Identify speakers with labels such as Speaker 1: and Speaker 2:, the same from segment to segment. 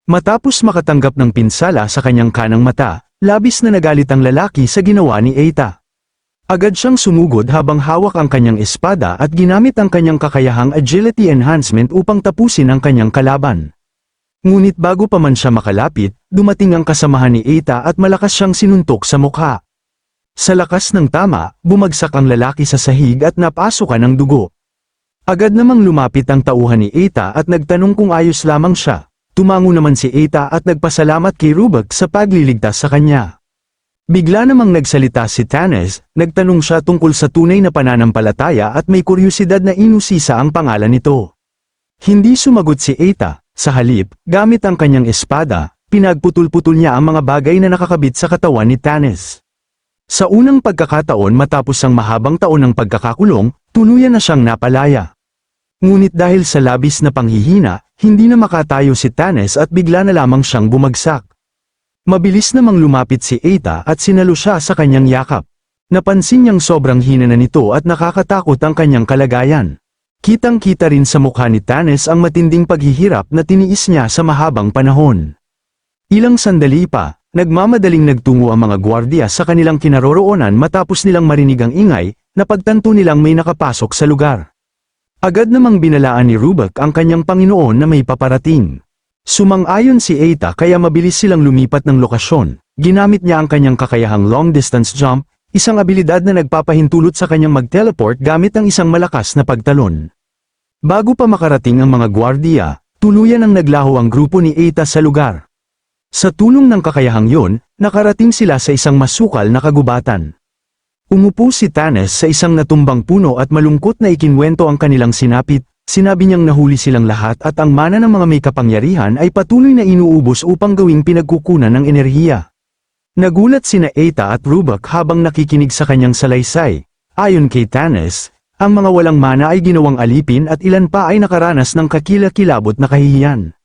Speaker 1: Matapos makatanggap ng pinsala sa kanyang kanang mata, labis na nagalit ang lalaki sa ginawa ni Eita. Agad siyang sumugod habang hawak ang kanyang espada at ginamit ang kanyang kakayahang agility enhancement upang tapusin ang kanyang kalaban. Ngunit bago pa man siya makalapit, dumating ang kasamahan ni Eita at malakas siyang sinuntok sa mukha. Sa lakas ng tama, bumagsak ang lalaki sa sahig at napasukan ng dugo. Agad namang lumapit ang tauhan ni Eita at nagtanong kung ayos lamang siya. Tumango naman si Eita at nagpasalamat kay Rubek sa pagliligtas sa kanya. Bigla namang nagsalita si Tanes, nagtanong siya tungkol sa tunay na pananampalataya at may kuryusidad na inusisa ang pangalan nito. Hindi sumagot si Eita, sa halip, gamit ang kanyang espada, pinagputol-putol niya ang mga bagay na nakakabit sa katawan ni Tanes. Sa unang pagkakataon matapos ang mahabang taon ng pagkakakulong, tuluyan na siyang napalaya. Ngunit dahil sa labis na panghihina, hindi na makatayo si Tanes at bigla na lamang siyang bumagsak. Mabilis namang lumapit si Eita at sinalo siya sa kanyang yakap. Napansin niyang sobrang hina na nito at nakakatakot ang kanyang kalagayan. Kitang-kita rin sa mukha ni Tanes ang matinding paghihirap na tiniis niya sa mahabang panahon. Ilang sandali pa, nagmamadaling nagtungo ang mga gwardiya sa kanilang kinaroroonan matapos nilang marinig ang ingay, napagtanto nilang may nakapasok sa lugar. Agad namang binalaan ni Rubek ang kanyang Panginoon na may paparating. Sumang-ayon si Eita kaya mabilis silang lumipat ng lokasyon. Ginamit niya ang kanyang kakayahang long-distance jump, isang abilidad na nagpapahintulot sa kanyang mag-teleport gamit ang isang malakas na pagtalon. Bago pa makarating ang mga gwardiya, tuluyan ang naglaho ang grupo ni Eita sa lugar. Sa tulong ng kakayahang yon, nakarating sila sa isang masukal na kagubatan. Umupo si Tanes sa isang natumbang puno at malungkot na ikinwento ang kanilang sinapit. Sinabi niyang nahuli silang lahat at ang mana ng mga may kapangyarihan ay patuloy na inuubos upang gawing pinagkukunan ng enerhiya. Nagulat sina Eita at Rubek habang nakikinig sa kanyang salaysay. Ayon kay Tanes, ang mga walang mana ay ginawang alipin at ilan pa ay nakaranas ng kakilakilabot na kahihiyan.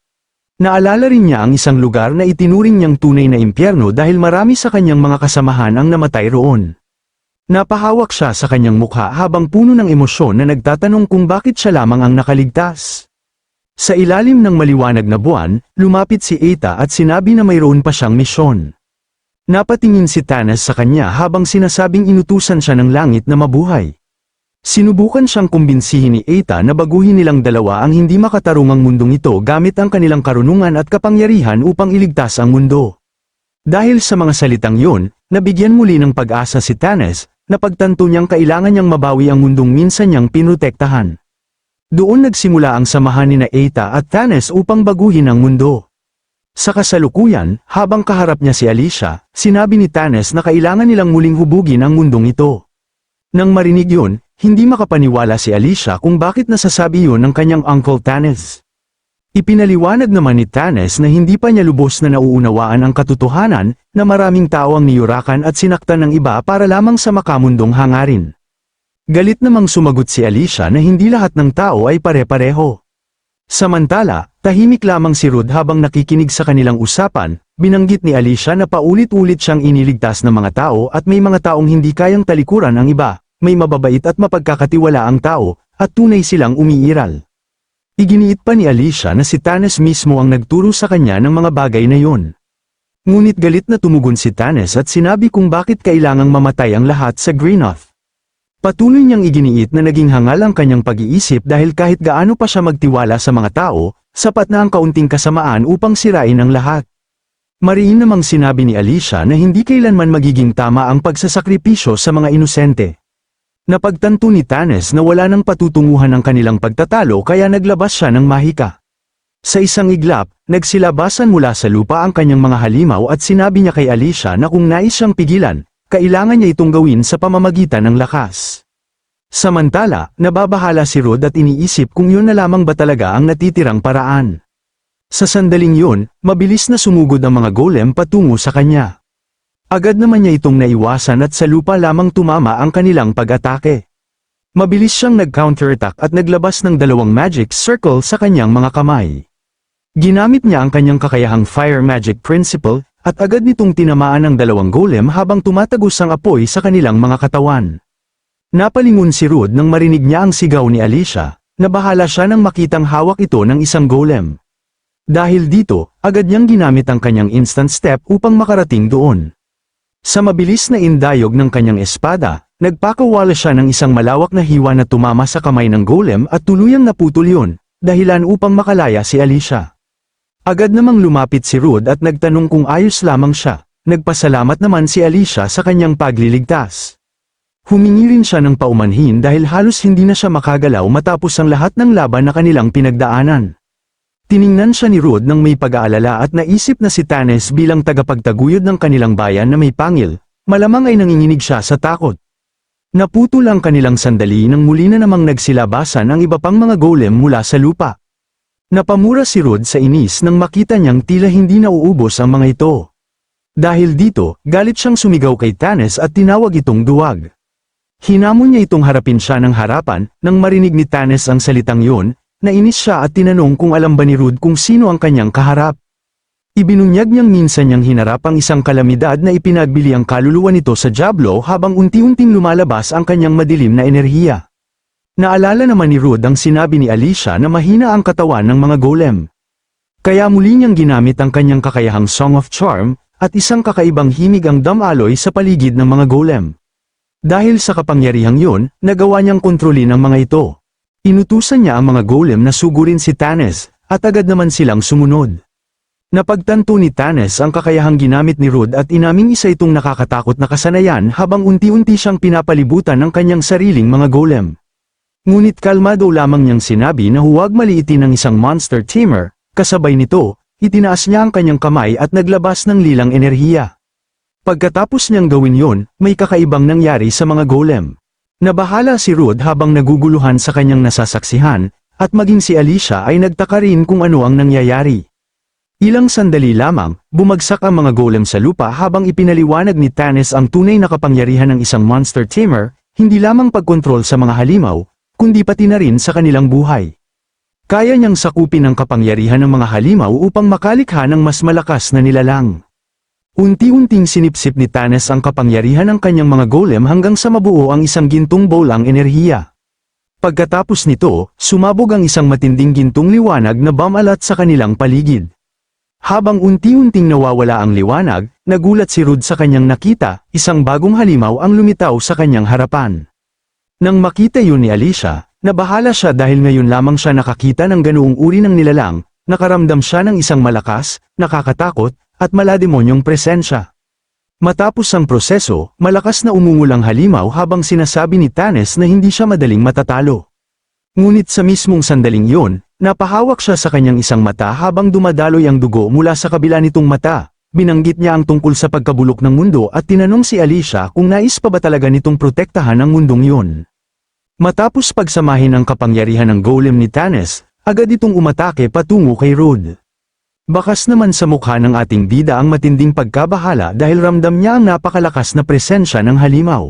Speaker 1: Naalala rin niya ang isang lugar na itinuring niyang tunay na impyerno dahil marami sa kanyang mga kasamahan ang namatay roon. Napahawak siya sa kanyang mukha habang puno ng emosyon na nagtatanong kung bakit siya lamang ang nakaligtas. Sa ilalim ng maliwanag na buwan, lumapit si Eita at sinabi na mayroon pa siyang misyon. Napatingin si Tanes sa kanya habang sinasabing inutusan siya ng langit na mabuhay. Sinubukan siyang kumbinsihin ni Eita na baguhin nilang dalawa ang hindi makatarungang mundong ito gamit ang kanilang karunungan at kapangyarihan upang iligtas ang mundo. Dahil sa mga salitang yun, nabigyan muli ng pag-asa si Tanes, napagtanto niyang kailangan niyang mabawi ang mundong minsan niyang pinotektahan. Doon nagsimula ang samahan ni Eita at Tanes upang baguhin ang mundo. Sa kasalukuyan, habang kaharap niya si Alicia, sinabi ni Tanes na kailangan nilang muling hubugin ang mundong ito. Nang marinig yun, hindi makapaniwala si Alicia kung bakit nasasabi yun ng kanyang Uncle Tanes. Ipinaliwanag naman ni Tanes na hindi pa niya lubos na nauunawaan ang katotohanan na maraming tao ang niyurakan at sinaktan ng iba para lamang sa makamundong hangarin. Galit namang sumagot si Alicia na hindi lahat ng tao ay pare-pareho. Samantala, tahimik lamang si Rod habang nakikinig sa kanilang usapan, binanggit ni Alicia na paulit-ulit siyang iniligtas ng mga tao at may mga taong hindi kayang talikuran ang iba, may mababait at mapagkakatiwala ang tao, at tunay silang umiiral. Iginiit pa ni Alicia na si Tanes mismo ang nagturo sa kanya ng mga bagay na yon. Ngunit galit na tumugon si Tanes at sinabi kung bakit kailangang mamatay ang lahat sa Greenoth. Patuloy niyang iginiit na naging hangal ang kanyang pag-iisip dahil kahit gaano pa siya magtiwala sa mga tao, sapat na ang kaunting kasamaan upang sirain ang lahat. Mariin namang sinabi ni Alicia na hindi kailanman magiging tama ang pagsasakripisyo sa mga inosente. Napagtanto ni Tanes na wala nang patutunguhan ang kanilang pagtatalo kaya naglabas siya ng mahika. Sa isang iglap, nagsilabasan mula sa lupa ang kanyang mga halimaw at sinabi niya kay Alicia na kung nais siyang pigilan, kailangan niya itong gawin sa pamamagitan ng lakas. Samantala, nababahala si Rod at iniisip kung yun na lamang ba talaga ang natitirang paraan. Sa sandaling yun, mabilis na sumugod ang mga golem patungo sa kanya. Agad naman niya itong naiwasan at sa lupa lamang tumama ang kanilang pag-atake. Mabilis siyang nag-counterattack at naglabas ng 2 magic circle sa kanyang mga kamay. Ginamit niya ang kanyang kakayahang fire magic principle, at agad nitong tinamaan ang 2 golem habang tumatagos ang apoy sa kanilang mga katawan. Napalingon si Rod nang marinig niya ang sigaw ni Alicia, nabahala siya nang makitang hawak ito ng isang golem. Dahil dito, agad niyang ginamit ang kanyang instant step upang makarating doon. Sa mabilis na indayog ng kanyang espada, nagpakawala siya ng isang malawak na hiwa na tumama sa kamay ng golem at tuluyang naputol yun, dahilan upang makalaya si Alicia. Agad namang lumapit si Rude at nagtanong kung ayos lamang siya. Nagpasalamat naman si Alicia sa kanyang pagliligtas. Humingi rin siya ng paumanhin dahil halos hindi na siya makagalaw matapos ang lahat ng laban na kanilang pinagdaanan. Tiningnan siya ni Rude nang may pag-aalala at naisip na si Tanis bilang tagapagtaguyod ng kanilang bayan na may pangil, malamang ay nanginginig siya sa takot. Naputol ang kanilang sandali nang muli na namang nagsilabasan ang iba pang mga golem mula sa lupa. Napamura si Rude sa inis nang makita niyang tila hindi nauubos ang mga ito. Dahil dito, galit siyang sumigaw kay Tanis at tinawag itong duwag. Hinamon niya itong harapin siya ng harapan, nang marinig ni Tanis ang salitang yun, nainis siya at tinanong kung alam ba ni Rude kung sino ang kanyang kaharap. Ibinunyag niyang minsan niyang hinarap ang isang kalamidad na ipinagbili ang kaluluwa nito sa Diablo habang unti-unting lumalabas ang kanyang madilim na enerhiya. Naalala naman ni Rude ang sinabi ni Alicia na mahina ang katawan ng mga golem. Kaya muli niyang ginamit ang kanyang kakayahang Song of Charm, at isang kakaibang himig ang damaloy sa paligid ng mga golem. Dahil sa kapangyarihang yun, nagawa niyang kontrolin ang mga ito. Inutusan niya ang mga golem na sugurin si Tanis, at agad naman silang sumunod. Napagtanto ni Tanis ang kakayahang ginamit ni Rude at inaming isa itong nakakatakot na kasanayan habang unti-unti siyang pinapalibutan ng kanyang sariling mga golem. Ngunit kalmado lamang niyang sinabi na huwag maliitin ang isang monster tamer, kasabay nito, itinaas niya ang kanyang kamay at naglabas ng lilang enerhiya. Pagkatapos niyang gawin yon, may kakaibang nangyari sa mga golem. Nabahala si Rude habang naguguluhan sa kanyang nasasaksihan, at maging si Alicia ay nagtaka rin kung ano ang nangyayari. Ilang sandali lamang, bumagsak ang mga golem sa lupa habang ipinaliwanag ni Tanis ang tunay na kapangyarihan ng isang monster tamer, hindi lamang pagkontrol sa mga halimaw, kundi pati na rin sa kanilang buhay. Kaya niyang sakupin ang kapangyarihan ng mga halimaw upang makalikha ng mas malakas na nilalang. Unti-unting sinipsip ni Tanis ang kapangyarihan ng kanyang mga golem hanggang sa mabuo ang isang gintong bolang enerhiya. Pagkatapos nito, sumabog ang isang matinding gintong liwanag na bumalat sa kanilang paligid. Habang unti-unting nawawala ang liwanag, nagulat si Rude sa kanyang nakita, isang bagong halimaw ang lumitaw sa kanyang harapan. Nang makita yun ni Alicia, nabahala siya dahil ngayon lamang siya nakakita ng ganoong uri ng nilalang, nakaramdam siya ng isang malakas, nakakatakot, at malademonyong presensya. Matapos ang proseso, malakas na umungulang halimaw habang sinasabi ni Tanis na hindi siya madaling matatalo. Ngunit sa mismong sandaling yun, napahawak siya sa kanyang isang mata habang dumadaloy ang dugo mula sa kabila nitong mata. Binanggit niya ang tungkol sa pagkabulok ng mundo at tinanong si Alicia kung nais pa ba talaga nitong protektahan ang mundong yun. Matapos pagsamahin ang kapangyarihan ng golem ni Tanis, agad itong umatake patungo kay Rude. Bakas naman sa mukha ng ating bida ang matinding pagkabahala dahil ramdam niya ang napakalakas na presensya ng halimaw.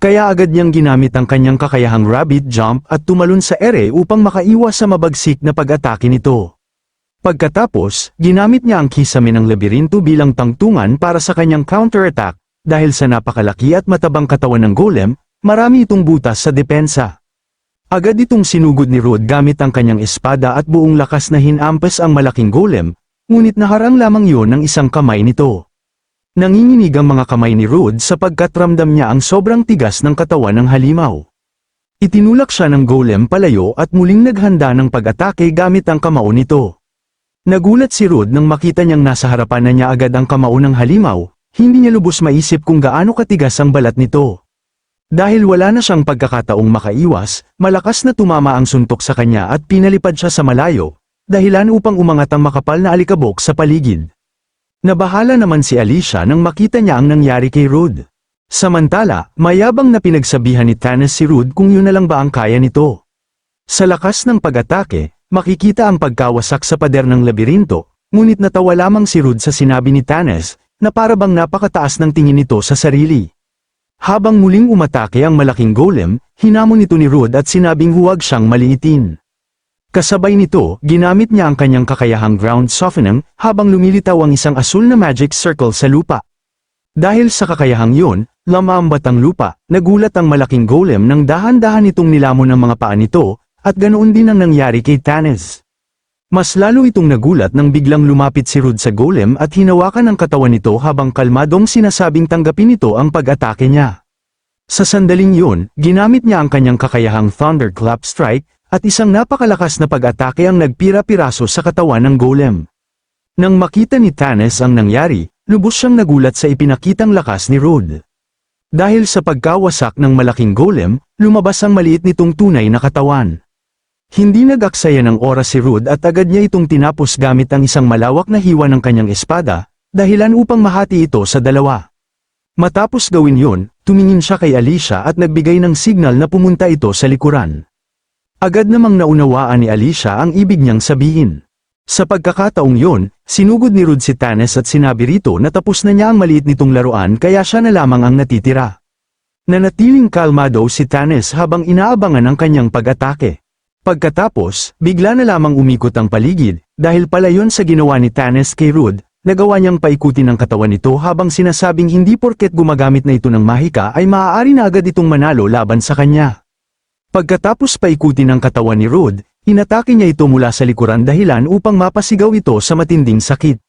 Speaker 1: Kaya agad niyang ginamit ang kanyang kakayahang rabbit jump at tumalon sa ere upang makaiwas sa mabagsik na pag-atake nito. Pagkatapos, ginamit niya ang kisame ng labirinto bilang tangtungan para sa kanyang counter-attack, dahil sa napakalaki at matabang katawan ng golem, marami itong butas sa depensa. Agad itong sinugod ni Rude gamit ang kanyang espada at buong lakas na hinampas ang malaking golem, ngunit naharang lamang yon ng isang kamay nito. Nanginginig ang mga kamay ni Rude sapagkat ramdam niya ang sobrang tigas ng katawan ng halimaw. Itinulak siya ng golem palayo at muling naghanda ng pag-atake gamit ang kamao nito. Nagulat si Rude nang makita niyang nasa harapan na niya agad ang kamao ng halimaw, hindi niya lubos maisip kung gaano katigas ang balat nito. Dahil wala na siyang pagkakataong makaiwas, malakas na tumama ang suntok sa kanya at pinalipad siya sa malayo, dahilan upang umangat ang makapal na alikabok sa paligid. Nabahala naman si Alicia nang makita niya ang nangyari kay Rude. Samantala, mayabang na pinagsabihan ni Tanis si Rude kung yun na lang ba ang kaya nito. Sa lakas ng pag-atake, makikita ang pagkawasak sa pader ng labirinto, ngunit natawa lamang si Rude sa sinabi ni Tanis, na parabang napakataas ng tingin nito sa sarili. Habang muling umatake ang malaking golem, hinamon ito ni Rude at sinabing huwag siyang maliitin. Kasabay nito, ginamit niya ang kanyang kakayahang ground softening habang lumilitaw ang isang asul na magic circle sa lupa. Dahil sa kakayahang yun, lamambat ang lupa, nagulat ang malaking golem nang dahan-dahan itong nilamon ang mga paa nito, at ganoon din ang nangyari kay Tanis. Mas lalo itong nagulat nang biglang lumapit si Rude sa golem at hinawakan ang katawan nito habang kalmadong sinasabing tanggapin nito ang pag-atake niya. Sa sandaling yun, ginamit niya ang kanyang kakayahang Thunderclap Strike, at isang napakalakas na pag-atake ang nagpira-piraso sa katawan ng golem. Nang makita ni Thanes ang nangyari, lubos siyang nagulat sa ipinakitang lakas ni Rude. Dahil sa pagkawasak ng malaking golem, lumabas ang maliit nitong tunay na katawan. Hindi nag-aksaya ng oras si Rude at agad niya itong tinapos gamit ang isang malawak na hiwa ng kanyang espada, dahilan upang mahati ito sa dalawa. Matapos gawin yun, tumingin siya kay Alicia at nagbigay ng signal na pumunta ito sa likuran. Agad namang naunawaan ni Alicia ang ibig niyang sabihin. Sa pagkakataong yun, sinugod ni Rude si Thanes at sinabi rito na tapos na niya ang maliit nitong laruan kaya siya na lamang ang natitira. Nanatiling kalmado si Thanes habang inaabangan ang kanyang pag-atake. Pagkatapos, bigla na lamang umikot ang paligid, dahil pala yun sa ginawa ni Thanes kay Rude, nagawa niyang paikutin ang katawan nito habang sinasabing hindi porket gumagamit na ito ng mahika ay maaari na agad itong manalo laban sa kanya. Pagkatapos paikutin ang katawan ni Rude, inatake niya ito mula sa likuran dahilan upang mapasigaw ito sa matinding sakit.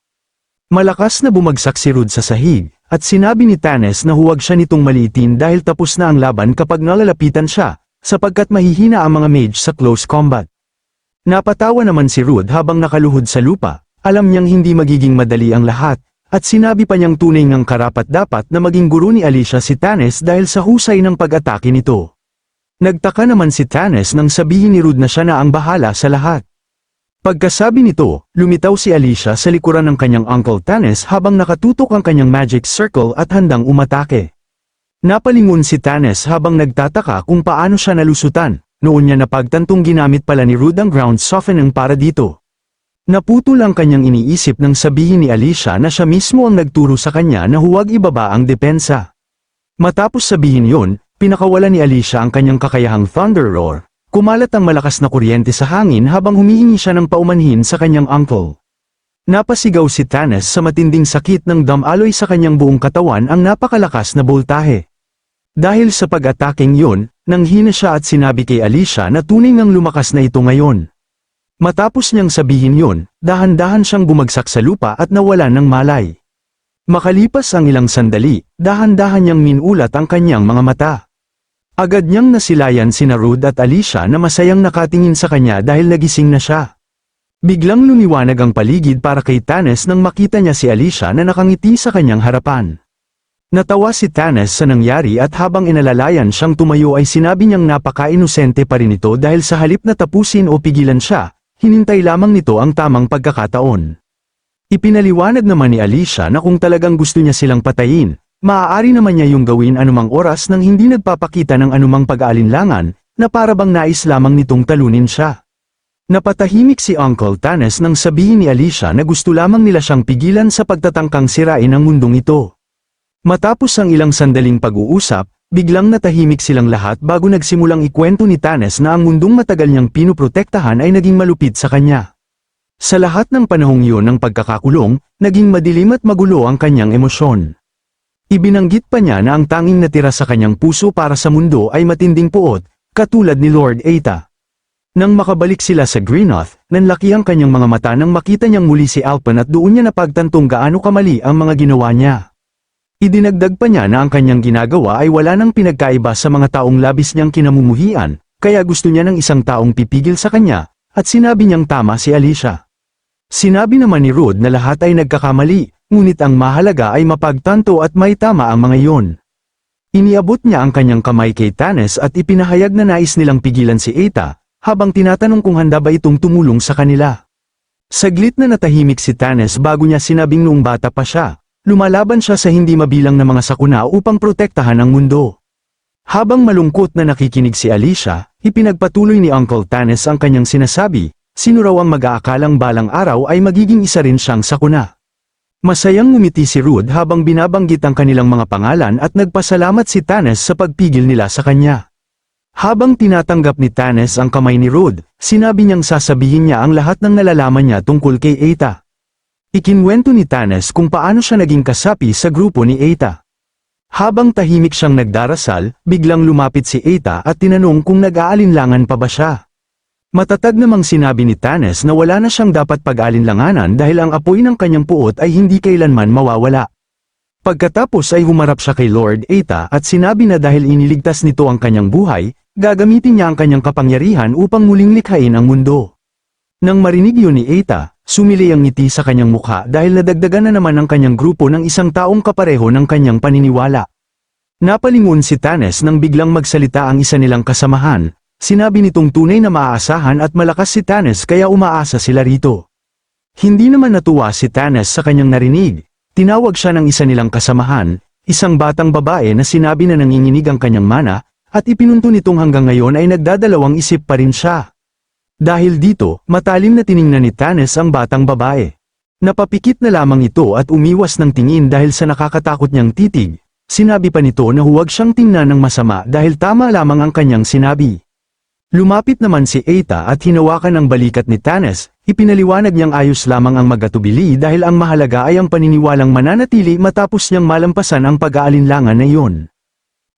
Speaker 1: Malakas na bumagsak si Rude sa sahig, at sinabi ni Thanes na huwag siya nitong maliitin dahil tapos na ang laban kapag nalalapitan siya, sapagkat mahihina ang mga mage sa close combat. Napatawa naman si Rude habang nakaluhod sa lupa, alam niyang hindi magiging madali ang lahat, at sinabi pa niyang tunay ngang karapat-dapat na maging guro ni Alicia si Thanes dahil sa husay ng pag-atake nito. Nagtaka naman si Thanes nang sabihin ni Rude na siya na ang bahala sa lahat. Pagkasabi nito, lumitaw si Alicia sa likuran ng kanyang Uncle Thanes habang nakatutok ang kanyang magic circle at handang umatake. Napalingon si Thanes habang nagtataka kung paano siya nalusutan, noon niya napagtantong ginamit pala ni Rude ang ground softening para dito. Naputol ang kanyang iniisip nang sabihin ni Alicia na siya mismo ang nagturo sa kanya na huwag ibaba ang depensa. Matapos sabihin yon, pinakawala ni Alicia ang kanyang kakayahang Thunder Roar, kumalat ang malakas na kuryente sa hangin habang humihingi siya ng paumanhin sa kanyang uncle. Napasigaw si Thanes sa matinding sakit ng damaloy sa kanyang buong katawan ang napakalakas na boltahe. Dahil sa pag-ataking yun, nanghina siya at sinabi kay Alicia na tunay ngang lumakas na ito ngayon. Matapos niyang sabihin yun, dahan-dahan siyang bumagsak sa lupa at nawalan ng malay. Makalipas ang ilang sandali, dahan-dahan niyang minulat ang kanyang mga mata. Agad niyang nasilayan sina Rude at Alicia na masayang nakatingin sa kanya dahil nagising na siya. Biglang lumiwanag ang paligid para kay Thanes nang makita niya si Alicia na nakangiti sa kanyang harapan. Natawa si Thanes sa nangyari at habang inalalayan siyang tumayo ay sinabi niyang napaka-inosente pa rin ito dahil sa halip na tapusin o pigilan siya, hinintay lamang nito ang tamang pagkakataon. Ipinaliwanag naman ni Alicia na kung talagang gusto niya silang patayin, maaari naman niya yung gawin anumang oras nang hindi nagpapakita ng anumang pag-aalinlangan, na para bang nais lamang nitong talunin siya. Napatahimik si Uncle Thanes nang sabihin ni Alicia na gusto lamang nila siyang pigilan sa pagtatangkang sirain ang mundong ito. Matapos ang ilang sandaling pag-uusap, biglang natahimik silang lahat bago nagsimulang ikwento ni Thanes na ang mundong matagal niyang pinuprotektahan ay naging malupit sa kanya. Sa lahat ng panahong yun ng pagkakakulong, naging madilim at magulo ang kanyang emosyon. Ibinanggit pa niya na ang tanging natira sa kanyang puso para sa mundo ay matinding puot, katulad ni Lord Aita. Nang makabalik sila sa Greenoth, nanlaki ang kanyang mga mata nang makita niyang muli si Alpin at doon niya napagtantong gaano kamali ang mga ginawa niya. Idinagdag pa niya na ang kanyang ginagawa ay wala nang pinagkaiba sa mga taong labis niyang kinamumuhian, kaya gusto niya ng isang taong pipigil sa kanya, at sinabi niyang tama si Alicia. Sinabi naman ni Rude na lahat ay nagkakamali, ngunit ang mahalaga ay mapagtanto at may tama ang mga iyon. Iniabot niya ang kanyang kamay kay Thanes at ipinahayag na nais nilang pigilan si Aita, habang tinatanong kung handa ba itong tumulong sa kanila. Saglit na natahimik si Thanes bago niya sinabing noong bata pa siya, lumalaban siya sa hindi mabilang na mga sakuna upang protektahan ang mundo. Habang malungkot na nakikinig si Alicia, ipinagpatuloy ni Uncle Thanes ang kanyang sinasabi, sino raw ang mag-aakalang balang araw ay magiging isa rin siyang sakuna. Masayang ngumiti si Rude habang binabanggit ang kanilang mga pangalan at nagpasalamat si Thanes sa pagpigil nila sa kanya. Habang tinatanggap ni Thanes ang kamay ni Rude, sinabi niyang sasabihin niya ang lahat ng nalalaman niya tungkol kay Aita. Ikinwento ni Thanes kung paano siya naging kasapi sa grupo ni Aita. Habang tahimik siyang nagdarasal, biglang lumapit si Aita at tinanong kung nag-aalinlangan pa ba siya. Matatag namang sinabi ni Tanes na wala na siyang dapat pag-alinlanganan dahil ang apoy ng kanyang puot ay hindi kailanman mawawala. Pagkatapos ay humarap siya kay Lord Eta at sinabi na dahil iniligtas nito ang kanyang buhay, gagamitin niya ang kanyang kapangyarihan upang muling likhain ang mundo. Nang marinig yun ni Eta, sumili ang ngiti sa kanyang mukha dahil nadagdagan na naman ang kanyang grupo ng isang taong kapareho ng kanyang paniniwala. Napalingon si Tanes nang biglang magsalita ang isa nilang kasamahan, sinabi nitong tunay na maaasahan at malakas si Tanes kaya umaasa sila rito. Hindi naman natuwa si Tanes sa kanyang narinig, tinawag siya ng isa nilang kasamahan, isang batang babae na sinabi na nanginginig ang kanyang mana, at ipinunto nitong hanggang ngayon ay nagdadalawang isip pa rin siya. Dahil dito, matalim na tiningnan ni Tanes ang batang babae. Napapikit na lamang ito at umiwas ng tingin dahil sa nakakatakot niyang titig. Sinabi pa nito na huwag siyang tingnan ng masama dahil tama lamang ang kanyang sinabi. Lumapit naman si Eta at hinawakan ang balikat ni Tanes, ipinaliwanag niyang ayos lamang ang magatubili dahil ang mahalaga ay ang paniniwalang mananatili matapos niyang malampasan ang pag-aalinlangan na iyon.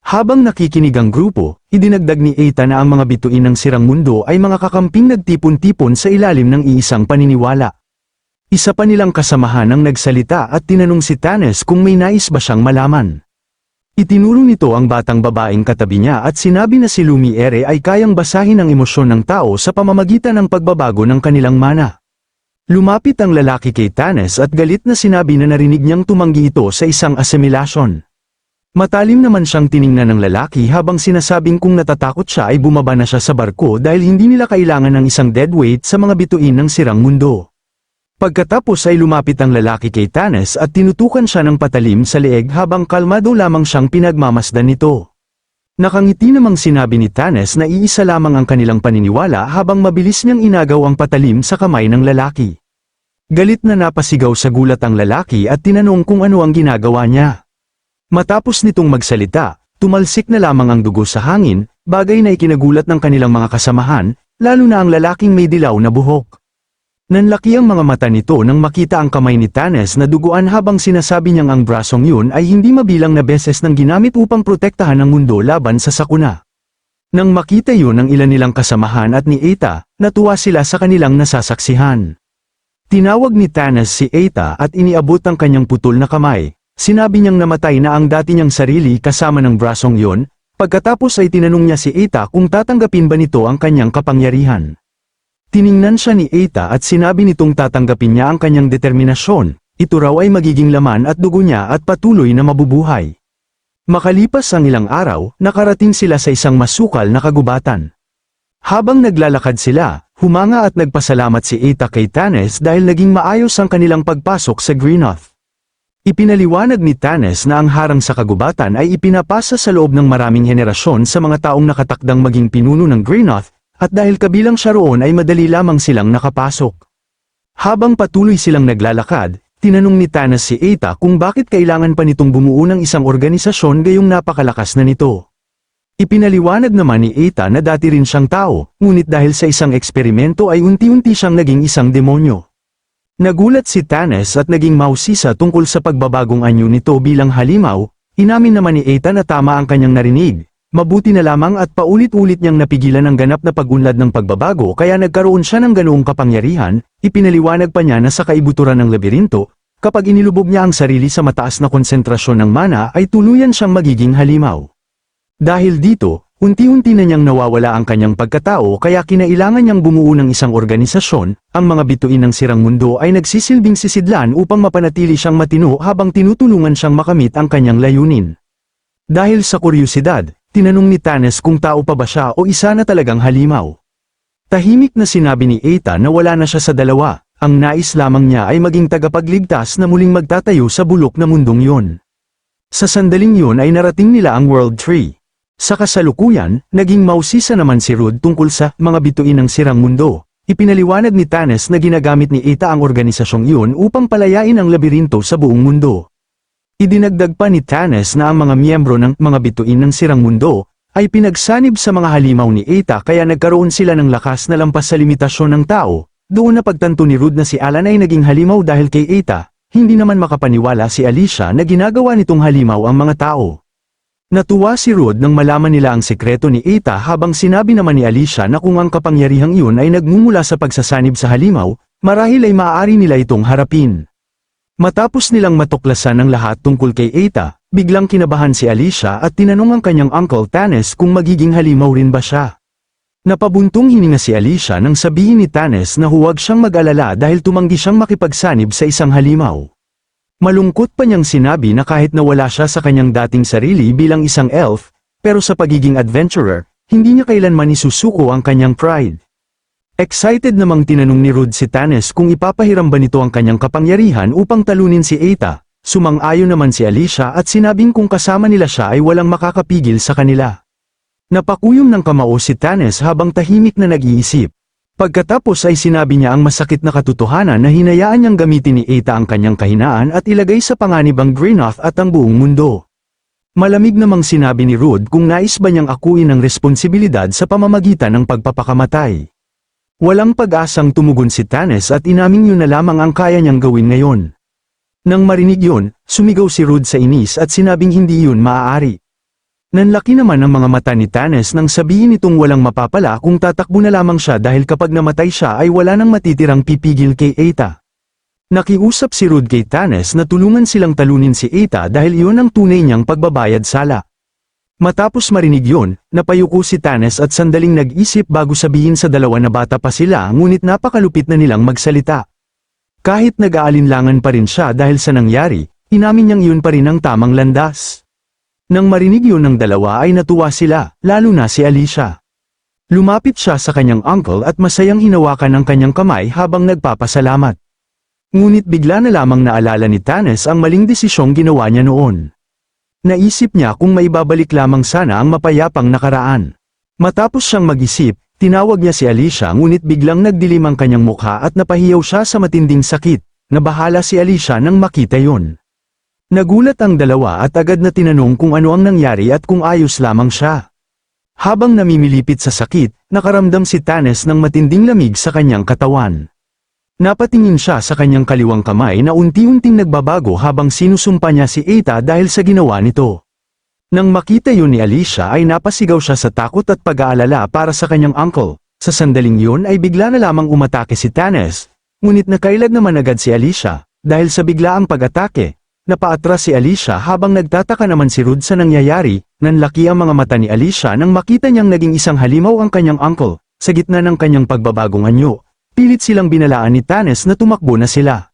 Speaker 1: Habang nakikinig ang grupo, idinagdag ni Eta na ang mga bituin ng sirang mundo ay mga kakamping nagtipon-tipon sa ilalim ng iisang paniniwala. Isa pa nilang kasamahan ang nagsalita at tinanong si Tanes kung may nais ba siyang malaman. Itinuro nito ang batang babaeng katabi niya at sinabi na si Lumiere ay kayang basahin ang emosyon ng tao sa pamamagitan ng pagbabago ng kanilang mana. Lumapit ang lalaki kay Tanes at galit na sinabi na narinig niyang tumanggi ito sa isang asimilasyon. Matalim naman siyang tiningnan ng lalaki habang sinasabing kung natatakot siya ay bumaba na siya sa barko dahil hindi nila kailangan ng isang deadweight sa mga bituin ng sirang mundo. Pagkatapos ay lumapit ang lalaki kay Tanes at tinutukan siya ng patalim sa leeg habang kalmado lamang siyang pinagmamasdan nito. Nakangiti namang sinabi ni Tanes na iisa lamang ang kanilang paniniwala habang mabilis niyang inagaw ang patalim sa kamay ng lalaki. Galit na napasigaw sa gulat ang lalaki at tinanong kung ano ang ginagawa niya. Matapos nitong magsalita, tumalsik na lamang ang dugo sa hangin, bagay na ikinagulat ng kanilang mga kasamahan, lalo na ang lalaking may dilaw na buhok. Nanlaki ang mga mata nito nang makita ang kamay ni Tanes na duguan habang sinasabi niyang ang brasong yun ay hindi mabilang na beses nang ginamit upang protektahan ang mundo laban sa sakuna. Nang makita yun ng ilan nilang kasamahan at ni Eta, natuwa sila sa kanilang nasasaksihan. Tinawag ni Tanes si Eta at iniabot ang kanyang putol na kamay. Sinabi niyang namatay na ang dati niyang sarili kasama ng brasong yun, pagkatapos ay tinanong niya si Eta kung tatanggapin ba nito ang kanyang kapangyarihan. Tiningnan siya ni Eta at sinabi nitong tatanggapin niya ang kanyang determinasyon, ito raw ay magiging laman at dugo niya at patuloy na mabubuhay. Makalipas ang ilang araw, nakarating sila sa isang masukal na kagubatan. Habang naglalakad sila, humanga at nagpasalamat si Eta kay Tanes dahil naging maayos ang kanilang pagpasok sa Greenoth. Ipinaliwanag ni Tanes na ang harang sa kagubatan ay ipinapasa sa loob ng maraming henerasyon sa mga taong nakatakdang maging pinuno ng Greenoth, at dahil kabilang siya roon ay madali lamang silang nakapasok. Habang patuloy silang naglalakad, tinanong ni Tanes si Eta kung bakit kailangan pa nitong bumuo ng isang organisasyon gayong napakalakas na nito. Ipinaliwanag naman ni Eta na dati rin siyang tao, ngunit dahil sa isang eksperimento ay unti-unti siyang naging isang demonyo. Nagulat si Tanes at naging mausisa tungkol sa pagbabagong anyo nito bilang halimaw, inamin naman ni Eta na tama ang kanyang narinig. Mabuti na lamang at paulit-ulit niyang napigilan ang ganap na pagunlad ng pagbabago kaya nagkaroon siya ng ganoong kapangyarihan, ipinaliwanag pa niya na sa kaibuturan ng labirinto, kapag inilubog niya ang sarili sa mataas na konsentrasyon ng mana ay tuluyan siyang magiging halimaw. Dahil dito, unti-unti na niyang nawawala ang kanyang pagkatao kaya kinailangan niyang bumuo ng isang organisasyon, ang mga bituin ng sirang mundo ay nagsisilbing sisidlan upang mapanatili siyang matino habang tinutulungan siyang makamit ang kanyang layunin. Dahil sa kuryosidad, tinanong ni Tanes kung tao pa ba siya o isa na talagang halimaw. Tahimik na sinabi ni Eta na wala na siya sa dalawa, ang nais lamang niya ay maging tagapagligtas na muling magtatayo sa bulok na mundong yun. Sa sandaling yun ay narating nila ang World Tree. Sa kasalukuyan, naging mausisa naman si Rud tungkol sa mga bituin ng sirang mundo. Ipinaliwanag ni Tanes na ginagamit ni Eta ang organisasyong yun upang palayain ang labirinto sa buong mundo. Idinagdag pa ni Tanes na ang mga miyembro ng mga bituin ng sirang mundo ay pinagsanib sa mga halimaw ni Eta kaya nagkaroon sila ng lakas na lampas sa limitasyon ng tao. Doon na pagtanto ni Rud na si Alan ay naging halimaw dahil kay Eta, hindi naman makapaniwala si Alicia na ginagawa nitong halimaw ang mga tao. Natuwa si Rod nang malaman nila ang sekreto ni Eita habang sinabi naman ni Alicia na kung ang kapangyarihang iyon ay nagmumula sa pagsasanib sa halimaw, marahil ay maaari nila itong harapin. Matapos nilang matuklasan ang lahat tungkol kay Eita, biglang kinabahan si Alicia at tinanong ang kanyang Uncle Tanes kung magiging halimaw rin ba siya. Napabuntong hininga si Alicia nang sabihin ni Tanes na huwag siyang mag-alala dahil tumanggi siyang makipagsanib sa isang halimaw. Malungkot pa niyang sinabi na kahit nawala siya sa kanyang dating sarili bilang isang elf, pero sa pagiging adventurer, hindi niya kailanman isusuko ang kanyang pride. Excited namang tinanong ni Rod si Tanes kung ipapahiram ba nito ang kanyang kapangyarihan upang talunin si Eita. Sumang-ayon naman si Alicia at sinabing kung kasama nila siya ay walang makakapigil sa kanila. Napakuyom ng kamao si Tanes habang tahimik na nag-iisip. Pagkatapos ay sinabi niya ang masakit na katotohanan na hinayaan niyang gamitin ni Eita ang kanyang kahinaan at ilagay sa panganib ang Greenoth at ang buong mundo. Malamig namang sinabi ni Rod kung nais ba niyang akuin ang responsibilidad sa pamamagitan ng pagpapakamatay. Walang pag-asang tumugon si Tanes at inaming yun na lamang ang kaya niyang gawin ngayon. Nang marinig yun, sumigaw si Rod sa inis at sinabing hindi yun maaari. Nanlaki naman ang mga mata ni Tanes nang sabihin nitong walang mapapala kung tatakbo na lamang siya dahil kapag namatay siya ay wala nang matitirang pipigil kay Eita. Nakiusap si Rod kay Tanes na tulungan silang talunin si Eita dahil iyon ang tunay niyang pagbabayad sala. Matapos marinig yun, napayuko si Tanes at sandaling nag-isip bago sabihin sa dalawa na bata pa sila ngunit napakalupit na nilang magsalita. Kahit nag-aalinlangan pa rin siya dahil sa nangyari, inamin niyang iyon pa rin ang tamang landas. Nang marinig yun ng dalawa ay natuwa sila, lalo na si Alicia. Lumapit siya sa kanyang uncle at masayang hinawakan ang kanyang kamay habang nagpapasalamat. Ngunit bigla na lamang naalala ni Tanes ang maling desisyong ginawa niya noon. Naisip niya kung maibabalik lamang sana ang mapayapang nakaraan. Matapos siyang mag-isip, tinawag niya si Alicia ngunit biglang nagdilim ang kanyang mukha at napahiyaw siya sa matinding sakit. Nabahala si Alicia nang makita yon. Nagulat ang dalawa at agad na tinanong kung ano ang nangyari at kung ayos lamang siya. Habang namimilipit sa sakit, nakaramdam si Tanes ng matinding lamig sa kanyang katawan. Napatingin siya sa kanyang kaliwang kamay na unti-unting nagbabago habang sinusumpa niya si Eita dahil sa ginawa nito. Nang makita yun ni Alicia ay napasigaw siya sa takot at pag-aalala para sa kanyang uncle. Sa sandaling yun ay bigla na lamang umatake si Tanes, ngunit nakailad naman agad si Alicia, dahil sa biglaang pag-atake. Napaatras si Alicia habang nagtataka naman si Rod sa nangyayari, nanlaki ang mga mata ni Alicia nang makita niyang naging isang halimaw ang kanyang uncle. Sa gitna ng kanyang pagbabagong anyo, pilit silang binalaan ni Tanes na tumakbo na sila.